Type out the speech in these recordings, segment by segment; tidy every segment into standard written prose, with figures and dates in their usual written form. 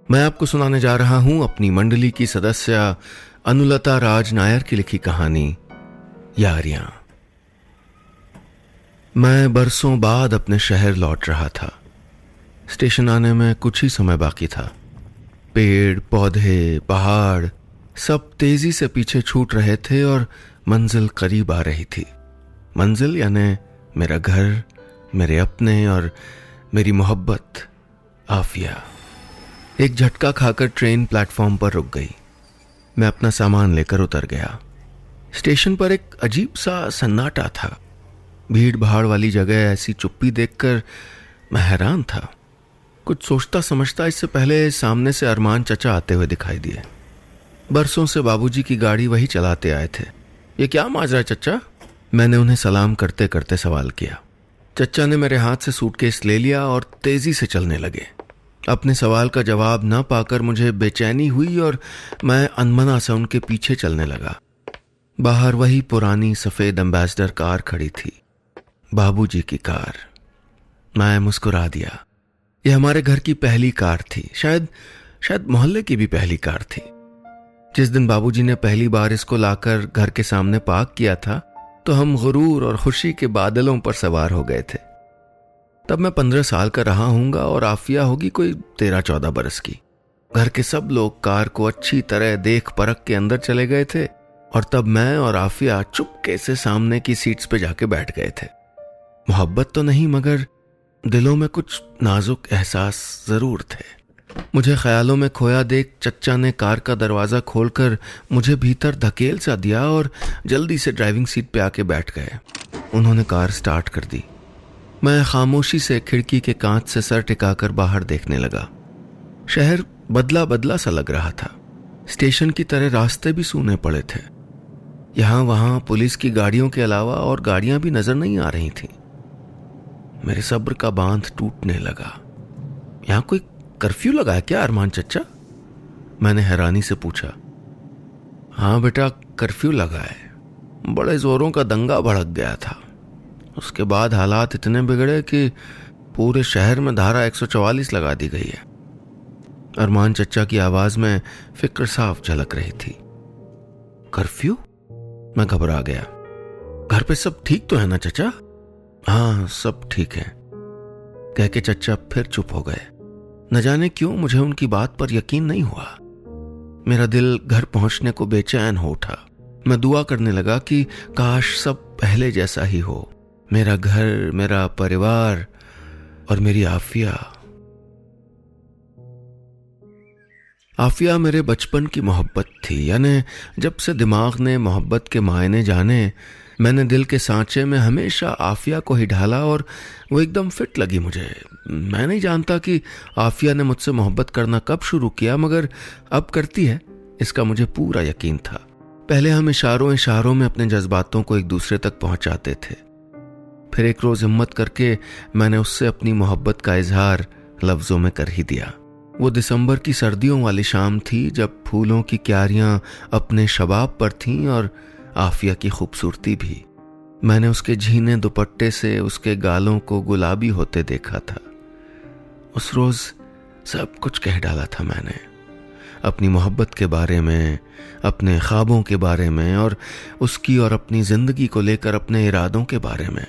मैं आपको सुनाने जा रहा हूं अपनी मंडली की सदस्य अनुलता राज नायर की लिखी कहानी यारियां। मैं बरसों बाद अपने शहर लौट रहा था। स्टेशन आने में कुछ ही समय बाकी था। पेड़ पौधे पहाड़ सब तेजी से पीछे छूट रहे थे और मंजिल करीब आ रही थी। मंजिल यानी मेरा घर, मेरे अपने और मेरी मोहब्बत आफिया। एक झटका खाकर ट्रेन प्लेटफॉर्म पर रुक गई। मैं अपना सामान लेकर उतर गया। स्टेशन पर एक अजीब सा सन्नाटा था। भीड़ भाड़ वाली जगह ऐसी चुप्पी देखकर मैं हैरान था। कुछ सोचता समझता इससे पहले सामने से अरमान चचा आते हुए दिखाई दिए। बरसों से बाबूजी की गाड़ी वही चलाते आए थे। ये क्या माजरा है चचा? मैंने उन्हें सलाम करते करते सवाल किया। चचा ने मेरे हाथ से सूटकेस ले लिया और तेजी से चलने लगे। अपने सवाल का जवाब ना पाकर मुझे बेचैनी हुई और मैं अनमना से उनके पीछे चलने लगा। बाहर वही पुरानी सफेद एम्बेसडर कार खड़ी थी, बाबूजी की कार। मैं मुस्कुरा दिया। यह हमारे घर की पहली कार थी, शायद मोहल्ले की भी पहली कार थी। जिस दिन बाबूजी ने पहली बार इसको लाकर घर के सामने पार्क किया था तो हम गुरूर और खुशी के बादलों पर सवार हो गए थे। तब मैं 15 साल का रहा हूंगा और आफिया होगी कोई 13-14 बरस की। घर के सब लोग कार को अच्छी तरह देख परख के अंदर चले गए थे और तब मैं और आफिया चुपके से सामने की सीट्स पे जाके बैठ गए थे। मोहब्बत तो नहीं मगर दिलों में कुछ नाजुक एहसास जरूर थे। मुझे ख्यालों में खोया देख चच्चा ने कार का दरवाजा खोलकर मुझे भीतर धकेल सा दिया और जल्दी से ड्राइविंग सीट पे आके बैठ गए। उन्होंने कार स्टार्ट कर दी। मैं खामोशी से खिड़की के कांच से सर टिकाकर बाहर देखने लगा। शहर बदला बदला सा लग रहा था। स्टेशन की तरह रास्ते भी सूने पड़े थे। यहां वहां पुलिस की गाड़ियों के अलावा और गाड़ियां भी नजर नहीं आ रही थीं। मेरे सब्र का बांध टूटने लगा। यहां कोई कर्फ्यू लगा है क्या अरमान चच्चा? मैंने हैरानी से पूछा। हाँ बेटा, कर्फ्यू लगा है। बड़े जोरों का दंगा भड़क गया था। उसके बाद हालात इतने बिगड़े कि पूरे शहर में धारा 144 लगा दी गई है। अरमान चच्चा की आवाज में फिक्र साफ झलक रही थी। कर्फ्यू? मैं घबरा गया। घर पे सब ठीक तो है ना चचा? हाँ, सब ठीक है, कह के चच्चा फिर चुप हो गए। न जाने क्यों मुझे उनकी बात पर यकीन नहीं हुआ। मेरा दिल घर पहुंचने को बेचैन हो उठा। मैं दुआ करने लगा कि काश सब पहले जैसा ही हो। मेरा घर, मेरा परिवार और मेरी आफिया। आफिया मेरे बचपन की मोहब्बत थी। यानी जब से दिमाग ने मोहब्बत के मायने जाने, मैंने दिल के सांचे में हमेशा आफिया को ही ढाला और वो एकदम फिट लगी मुझे। मैं नहीं जानता कि आफिया ने मुझसे मोहब्बत करना कब शुरू किया, मगर अब करती है इसका मुझे पूरा यकीन था। पहले हम इशारों में अपने जज्बातों को एक दूसरे तक पहुंचाते थे। फिर एक रोज हिम्मत करके मैंने उससे अपनी मोहब्बत का इजहार लफ्जों में कर ही दिया। वो दिसंबर की सर्दियों वाली शाम थी जब फूलों की क्यारियां अपने शबाब पर थीं और आफिया की खूबसूरती भी। मैंने उसके झीने दुपट्टे से उसके गालों को गुलाबी होते देखा था। उस रोज सब कुछ कह डाला था मैंने, अपनी मोहब्बत के बारे में, अपने ख्वाबों के बारे में और उसकी और अपनी जिंदगी को लेकर अपने इरादों के बारे में।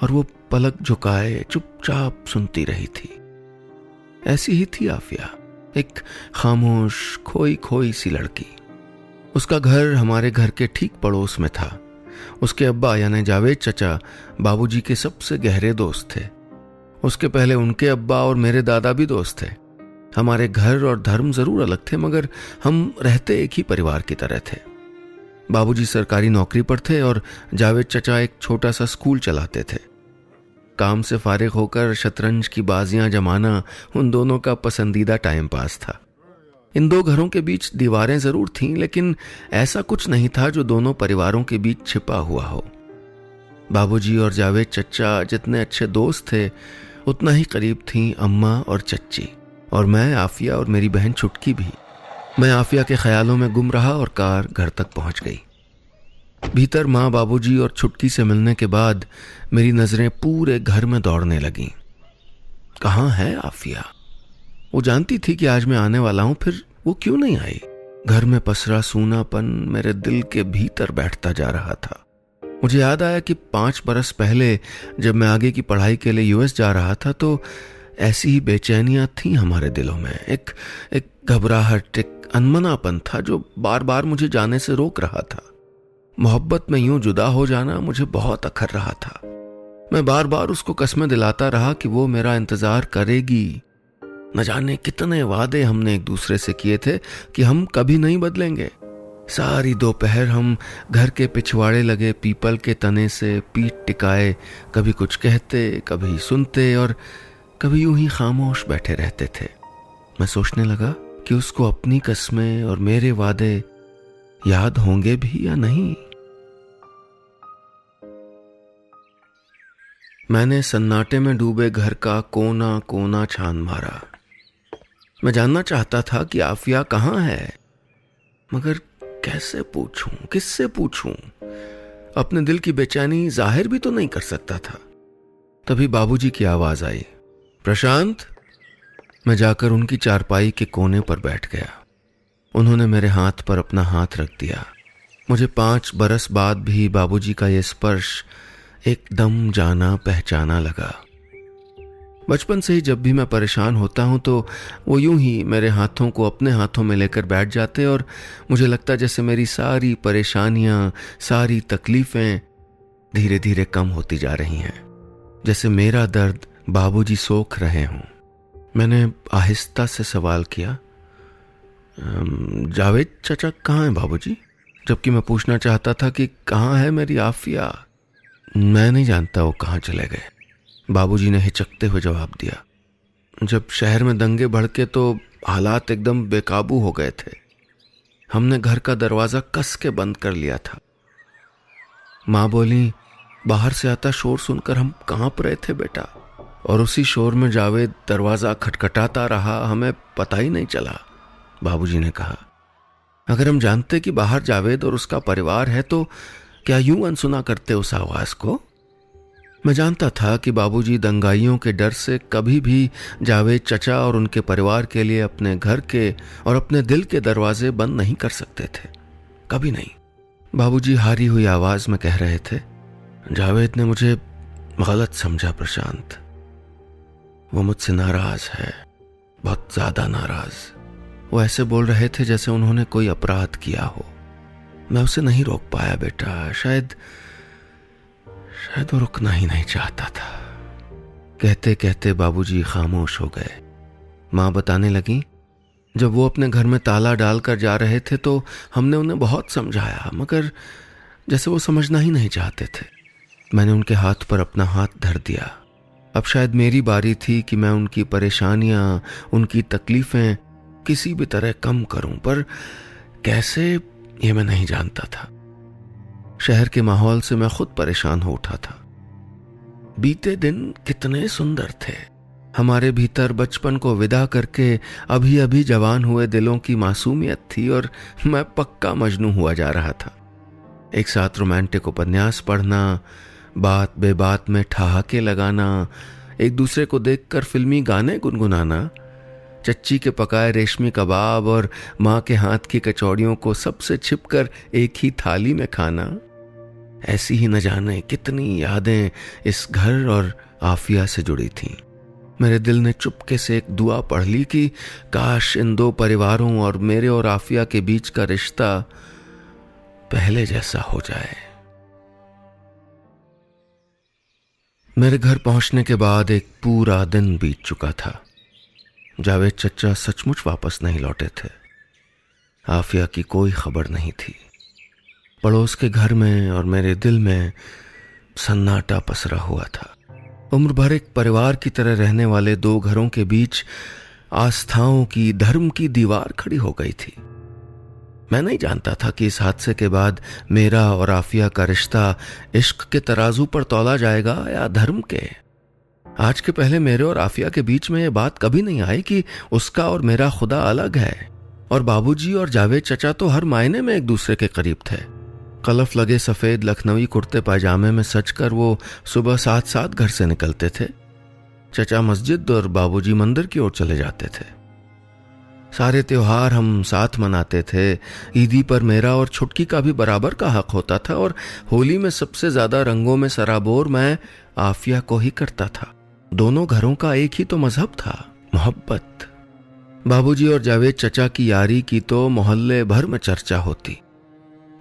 और वो पलक झुकाए चुपचाप सुनती रही थी। ऐसी ही थी आफिया, एक खामोश खोई खोई सी लड़की। उसका घर हमारे घर के ठीक पड़ोस में था। उसके अब्बा यानी जावेद चचा बाबूजी के सबसे गहरे दोस्त थे। उसके पहले उनके अब्बा और मेरे दादा भी दोस्त थे। हमारे घर और धर्म जरूर अलग थे मगर हम रहते एक ही परिवार की तरह थे। बाबूजी सरकारी नौकरी पर थे और जावेद चचा एक छोटा सा स्कूल चलाते थे। काम से फारिग होकर शतरंज की बाजियां जमाना उन दोनों का पसंदीदा टाइम पास था। इन दो घरों के बीच दीवारें जरूर थीं, लेकिन ऐसा कुछ नहीं था जो दोनों परिवारों के बीच छिपा हुआ हो। बाबूजी और जावेद चचा जितने अच्छे दोस्त थे, उतना ही करीब थीं अम्मा और चच्ची, और मैं, आफिया और मेरी बहन छुटकी भी। मैं आफिया के ख्यालों में गुम रहा और कार घर तक पहुंच गई। भीतर माँ, बाबूजी और छुटकी से मिलने के बाद मेरी नजरें पूरे घर में दौड़ने लगीं। कहाँ है आफिया? वो जानती थी कि आज मैं आने वाला हूं, फिर वो क्यों नहीं आई? घर में पसरा सूनापन मेरे दिल के भीतर बैठता जा रहा था। मुझे याद आया कि 5 बरस पहले जब मैं आगे की पढ़ाई के लिए यूएस जा रहा था तो ऐसी ही बेचैनियां थीं हमारे दिलों में। एक घबराहट, एक अनमनापन था जो बार बार मुझे जाने से रोक रहा था। मोहब्बत में यूं जुदा हो जाना मुझे बहुत अखर रहा था। मैं बार बार उसको कसमें दिलाता रहा कि वो मेरा इंतजार करेगी। न जाने कितने वादे हमने एक दूसरे से किए थे कि हम कभी नहीं बदलेंगे। सारी दोपहर हम घर के पिछवाड़े लगे पीपल के तने से पीठ टिकाए कभी कुछ कहते, कभी सुनते और कभी यूं ही खामोश बैठे रहते थे। मैं सोचने लगा कि उसको अपनी कस्में और मेरे वादे याद होंगे भी या नहीं। मैंने सन्नाटे में डूबे घर का कोना कोना छान मारा। मैं जानना चाहता था कि आफिया कहाँ है, मगर कैसे पूछूं, किससे पूछूं? अपने दिल की बेचैनी जाहिर भी तो नहीं कर सकता था। तभी बाबूजी की आवाज आई, प्रशांत। मैं जाकर उनकी चारपाई के कोने पर बैठ गया। उन्होंने मेरे हाथ पर अपना हाथ रख दिया। मुझे 5 बरस बाद भी बाबूजी का यह स्पर्श एकदम जाना पहचाना लगा। बचपन से ही जब भी मैं परेशान होता हूं तो वो यूं ही मेरे हाथों को अपने हाथों में लेकर बैठ जाते और मुझे लगता जैसे मेरी सारी परेशानियां, सारी तकलीफें धीरे धीरे कम होती जा रही हैं, जैसे मेरा दर्द बाबूजी सोख रहे हों। मैंने आहिस्ता से सवाल किया, जावेद चाचा कहाँ हैं बाबूजी? जबकि मैं पूछना चाहता था कि कहाँ है मेरी आफिया। मैं नहीं जानता वो कहाँ चले गए, बाबूजी ने हिचकते हुए जवाब दिया। जब शहर में दंगे भड़के तो हालात एकदम बेकाबू हो गए थे। हमने घर का दरवाजा कस के बंद कर लिया था। माँ बोली, बाहर से आता शोर सुनकर हम कांप रहे थे बेटा, और उसी शोर में जावेद दरवाजा खटखटाता रहा, हमें पता ही नहीं चला। बाबूजी ने कहा, अगर हम जानते कि बाहर जावेद और उसका परिवार है तो क्या यूं अनसुना करते उस आवाज को? मैं जानता था कि बाबूजी दंगाइयों के डर से कभी भी जावेद चचा और उनके परिवार के लिए अपने घर के और अपने दिल के दरवाजे बंद नहीं कर सकते थे, कभी नहीं। बाबूजी हारी हुई आवाज में कह रहे थे, जावेद ने मुझे गलत समझा प्रशांत। वो मुझसे नाराज है, बहुत ज्यादा नाराज। वो ऐसे बोल रहे थे जैसे उन्होंने कोई अपराध किया हो। मैं उसे नहीं रोक पाया बेटा, शायद वो रुकना ही नहीं चाहता था। कहते कहते बाबूजी खामोश हो गए। माँ बताने लगी, जब वो अपने घर में ताला डालकर जा रहे थे तो हमने उन्हें बहुत समझाया, मगर जैसे वो समझना ही नहीं चाहते थे। मैंने उनके हाथ पर अपना हाथ धर दिया। अब शायद मेरी बारी थी कि मैं उनकी परेशानियां, उनकी तकलीफें किसी भी तरह कम करूं, पर कैसे ये मैं नहीं जानता था। शहर के माहौल से मैं खुद परेशान हो उठा था। बीते दिन कितने सुंदर थे। हमारे भीतर बचपन को विदा करके अभी अभी जवान हुए दिलों की मासूमियत थी और मैं पक्का मजनू हुआ जा रहा था। एक साथ रोमांटिक उपन्यास पढ़ना, बात बेबात में ठहाके लगाना, एक दूसरे को देखकर फिल्मी गाने गुनगुनाना, चच्ची के पकाए रेशमी कबाब और माँ के हाथ की कचौड़ियों को सबसे छिपकर एक ही थाली में खाना, ऐसी ही न जाने कितनी यादें इस घर और आफिया से जुड़ी थीं। मेरे दिल ने चुपके से एक दुआ पढ़ ली कि काश इन दो परिवारों और मेरे और आफिया के बीच का रिश्ता पहले जैसा हो जाए। मेरे घर पहुंचने के बाद एक पूरा दिन बीत चुका था। जावेद चचा सचमुच वापस नहीं लौटे थे। आफिया की कोई खबर नहीं थी। पड़ोस के घर में और मेरे दिल में सन्नाटा पसरा हुआ था। उम्र भर एक परिवार की तरह रहने वाले दो घरों के बीच आस्थाओं की, धर्म की दीवार खड़ी हो गई थी। मैं नहीं जानता था कि इस हादसे के बाद मेरा और आफिया का रिश्ता इश्क के तराजू पर तौला जाएगा या धर्म के। आज के पहले मेरे और आफिया के बीच में यह बात कभी नहीं आई कि उसका और मेरा खुदा अलग है, और बाबूजी और जावेद चचा तो हर मायने में एक दूसरे के करीब थे। कलफ लगे सफेद लखनवी कुर्ते पायजामे में सजकर वो सुबह 7-7 घर से निकलते थे। चचा मस्जिद और बाबूजी मंदिर की ओर चले जाते थे। सारे त्योहार हम साथ मनाते थे। ईदी पर मेरा और छुटकी का भी बराबर का हक होता था और होली में सबसे ज्यादा रंगों में सराबोर मैं आफिया को ही करता था। दोनों घरों का एक ही तो मजहब था, मोहब्बत। बाबूजी और जावेद चचा की यारी की तो मोहल्ले भर में चर्चा होती।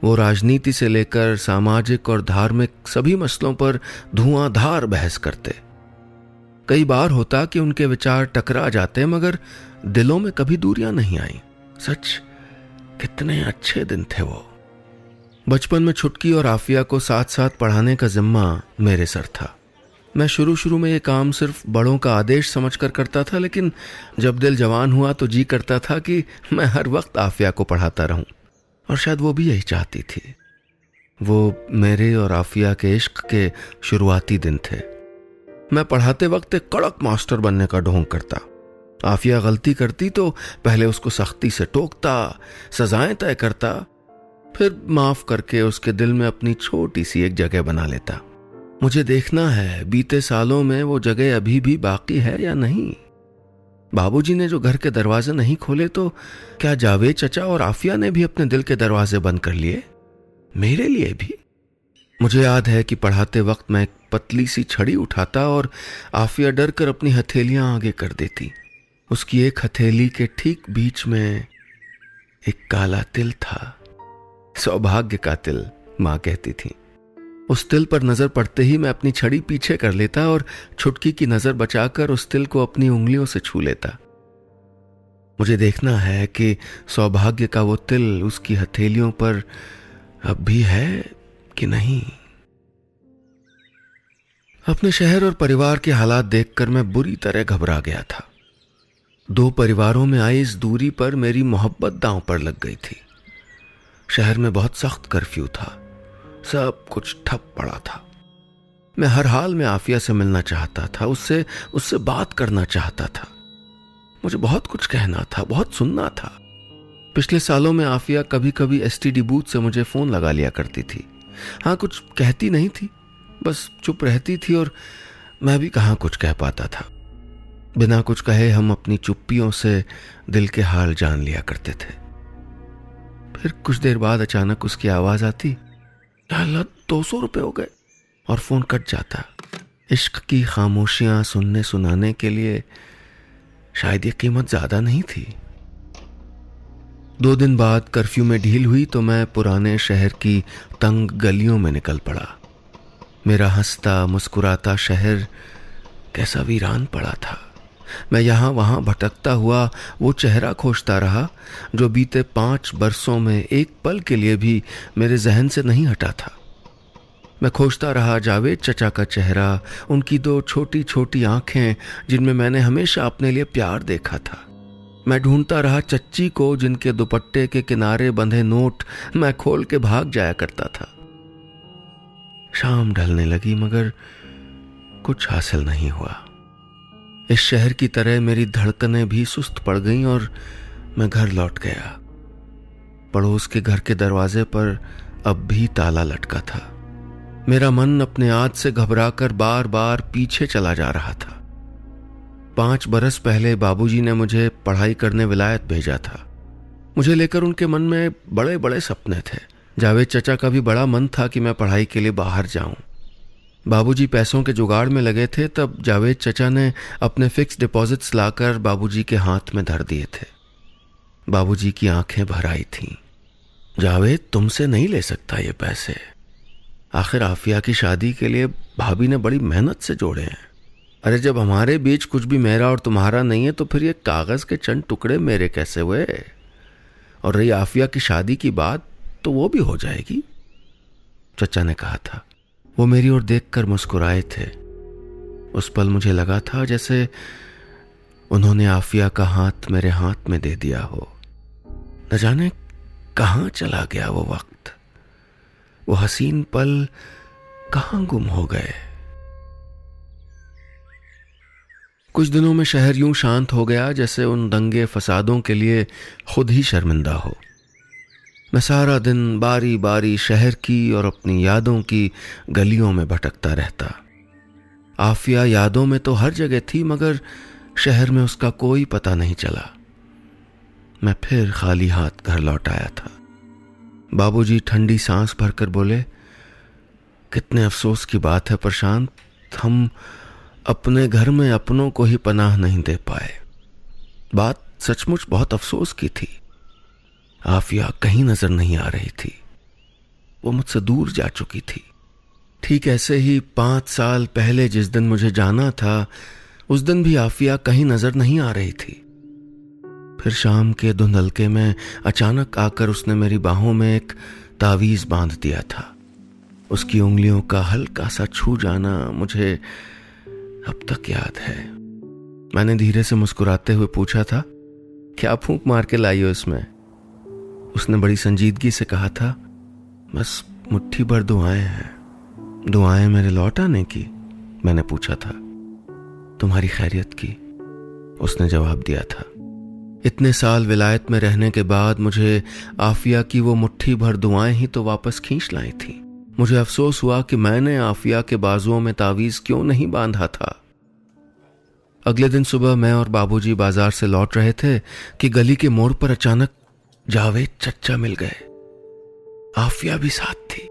वो राजनीति से लेकर सामाजिक और धार्मिक सभी मसलों पर धुआंधार बहस करते। कई बार होता कि उनके विचार टकरा जाते, मगर दिलों में कभी दूरियां नहीं आई। सच कितने अच्छे दिन थे वो। बचपन में छुटकी और आफिया को साथ साथ पढ़ाने का जिम्मा मेरे सर था। मैं शुरू में ये काम सिर्फ बड़ों का आदेश समझकर करता था, लेकिन जब दिल जवान हुआ तो जी करता था कि मैं हर वक्त आफिया को पढ़ाता रहूं। और शायद वो भी यही चाहती थी। वो मेरे और आफिया के इश्क के शुरुआती दिन थे। मैं पढ़ाते वक्त एक कड़क मास्टर बनने का ढोंग करता। आफिया गलती करती तो पहले उसको सख्ती से टोकता, सजाएं तय करता, फिर माफ करके उसके दिल में अपनी छोटी सी एक जगह बना लेता। मुझे देखना है बीते सालों में वो जगह अभी भी बाकी है या नहीं। बाबूजी ने जो घर के दरवाजे नहीं खोले, तो क्या जावेद चचा और आफिया ने भी अपने दिल के दरवाजे बंद कर लिए, मेरे लिए भी? मुझे याद है कि पढ़ाते वक्त मैं एक पतली सी छड़ी उठाता और आफिया डर कर अपनी हथेलियां आगे कर देती। उसकी एक हथेली के ठीक बीच में एक काला तिल था। सौभाग्य का तिल, मां कहती थी। उस तिल पर नजर पड़ते ही मैं अपनी छड़ी पीछे कर लेता और छुटकी की नजर बचाकर उस तिल को अपनी उंगलियों से छू लेता। मुझे देखना है कि सौभाग्य का वो तिल उसकी हथेलियों पर अब भी है कि नहीं। अपने शहर और परिवार के हालात देखकर मैं बुरी तरह घबरा गया था। दो परिवारों में आई इस दूरी पर मेरी मोहब्बत दांव पर लग गई थी। शहर में बहुत सख्त कर्फ्यू था, सब कुछ ठप पड़ा था। मैं हर हाल में आफिया से मिलना चाहता था, उससे बात करना चाहता था। मुझे बहुत कुछ कहना था, बहुत सुनना था। पिछले सालों में आफिया कभी कभी एसटीडी बूथ से मुझे फोन लगा लिया करती थी। हाँ, कुछ कहती नहीं थी, बस चुप रहती थी और मैं भी कहाँ कुछ कह पाता था। बिना कुछ कहे हम अपनी चुप्पियों से दिल के हाल जान लिया करते थे। फिर कुछ देर बाद अचानक उसकी आवाज आती, अल्लाह 200 रुपए हो गए, और फोन कट जाता। इश्क की खामोशियां सुनने सुनाने के लिए शायद ये कीमत ज्यादा नहीं थी। 2 दिन बाद कर्फ्यू में ढील हुई तो मैं पुराने शहर की तंग गलियों में निकल पड़ा। मेरा हंसता मुस्कुराता शहर कैसा वीरान पड़ा था। मैं यहां वहां भटकता हुआ वो चेहरा खोजता रहा जो बीते 5 बरसों में एक पल के लिए भी मेरे जहन से नहीं हटा था। मैं खोजता रहा जावेद चचा का चेहरा, उनकी 2 छोटी छोटी आंखें जिनमें मैंने हमेशा अपने लिए प्यार देखा था। मैं ढूंढता रहा चच्ची को, जिनके दुपट्टे के किनारे बंधे नोट मैं खोल के भाग जाया करता था। शाम ढलने लगी मगर कुछ हासिल नहीं हुआ। इस शहर की तरह मेरी धड़कनें भी सुस्त पड़ गईं और मैं घर लौट गया। पड़ोस के घर के दरवाजे पर अब भी ताला लटका था। मेरा मन अपने आप से घबराकर बार बार पीछे चला जा रहा था। 5 बरस पहले बाबूजी ने मुझे पढ़ाई करने विलायत भेजा था। मुझे लेकर उनके मन में बड़े बड़े सपने थे। जावेद चचा का भी बड़ा मन था कि मैं पढ़ाई के लिए बाहर जाऊं। बाबूजी पैसों के जुगाड़ में लगे थे, तब जावेद चचा ने अपने फिक्स डिपॉजिट्स लाकर बाबूजी के हाथ में धर दिए थे। बाबूजी की आंखें भर आई थीं। जावेद, तुमसे नहीं ले सकता ये पैसे। आखिर आफिया की शादी के लिए भाभी ने बड़ी मेहनत से जोड़े हैं। अरे जब हमारे बीच कुछ भी मेरा और तुम्हारा नहीं है तो फिर ये कागज के चंद टुकड़े मेरे कैसे हुए? और रही आफिया की शादी की बात, तो वो भी हो जाएगी, चचा ने कहा था। वो मेरी ओर देखकर मुस्कुराए थे। उस पल मुझे लगा था जैसे उन्होंने आफिया का हाथ मेरे हाथ में दे दिया हो। न जाने कहां चला गया वो वक्त, वो हसीन पल कहां गुम हो गए। कुछ दिनों में शहर यूं शांत हो गया जैसे उन दंगे फसादों के लिए खुद ही शर्मिंदा हो। मैं सारा दिन बारी बारी शहर की और अपनी यादों की गलियों में भटकता रहता। आफिया यादों में तो हर जगह थी, मगर शहर में उसका कोई पता नहीं चला। मैं फिर खाली हाथ घर लौट आया था। बाबूजी ठंडी सांस भरकर बोले, कितने अफसोस की बात है प्रशांत, हम अपने घर में अपनों को ही पनाह नहीं दे पाए। बात सचमुच बहुत अफसोस की थी। आफिया कहीं नजर नहीं आ रही थी, वो मुझसे दूर जा चुकी थी। ठीक ऐसे ही 5 साल पहले जिस दिन मुझे जाना था, उस दिन भी आफिया कहीं नजर नहीं आ रही थी। फिर शाम के धुंधलके में अचानक आकर उसने मेरी बाहों में एक तावीज बांध दिया था। उसकी उंगलियों का हल्का सा छू जाना मुझे अब तक याद है। मैंने धीरे से मुस्कुराते हुए पूछा था, क्या फूंक मार के लाई हो इसमें? उसने बड़ी संजीदगी से कहा था, बस मुट्ठी भर दुआएं हैं। दुआएं मेरे लौट आने की? मैंने पूछा था। तुम्हारी खैरियत की, उसने जवाब दिया था। इतने साल विलायत में रहने के बाद मुझे आफिया की वो मुट्ठी भर दुआएं ही तो वापस खींच लाई थी। मुझे अफसोस हुआ कि मैंने आफिया के बाजुओं में तावीज क्यों नहीं बांधा था। अगले दिन सुबह मैं और बाबूजी बाजार से लौट रहे थे कि गली के मोड़ पर अचानक जावेद चच्चा मिल गए। आफिया भी साथ थी।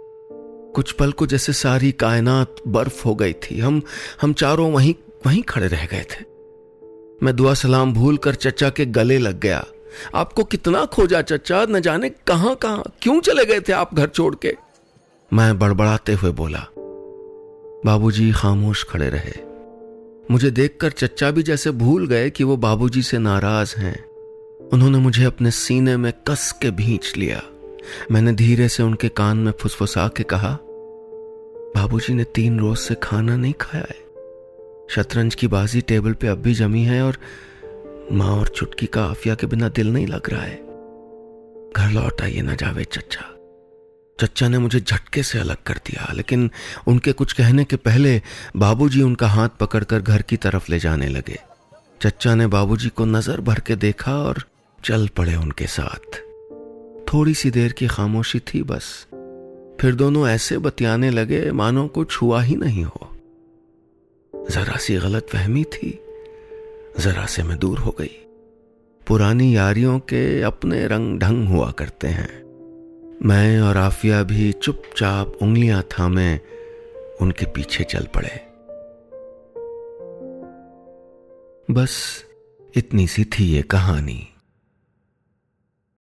कुछ पल को जैसे सारी कायनात बर्फ हो गई थी। हम चारों वहीं खड़े रह गए थे। मैं दुआ सलाम भूल कर चचा के गले लग गया। आपको कितना खोजा चचा, न जाने कहां क्यों चले गए थे आप घर छोड़ के? मैं बड़बड़ाते हुए बोला। बाबूजी खामोश खड़े रहे। मुझे देखकर चचा भी जैसे भूल गए कि वो बाबूजी से नाराज हैं। उन्होंने मुझे अपने सीने में कस के भींच लिया। मैंने धीरे से उनके कान में फुसफुसा के कहा, बाबूजी ने 3 रोज से खाना नहीं खाया है। शतरंज की बाजी टेबल पे अब भी जमी है और माँ और चुटकी का आफिया के बिना दिल नहीं लग रहा है। घर लौट आइए ना जावेद चचा। चचा ने मुझे झटके से अलग कर दिया, लेकिन उनके कुछ कहने के पहले बाबूजी उनका हाथ पकड़कर घर की तरफ ले जाने लगे। चचा ने बाबूजी को नजर भर के देखा और चल पड़े उनके साथ। थोड़ी सी देर की खामोशी थी बस। फिर दोनों ऐसे बतियाने लगे मानो कुछ हुआ ही नहीं हो। जरा सी गलत फहमी थी, जरा से मैं दूर हो गई। पुरानी यारियों के अपने रंग ढंग हुआ करते हैं। मैं और आफिया भी चुपचाप उंगलियां थामे उनके पीछे चल पड़े। बस इतनी सी थी ये कहानी।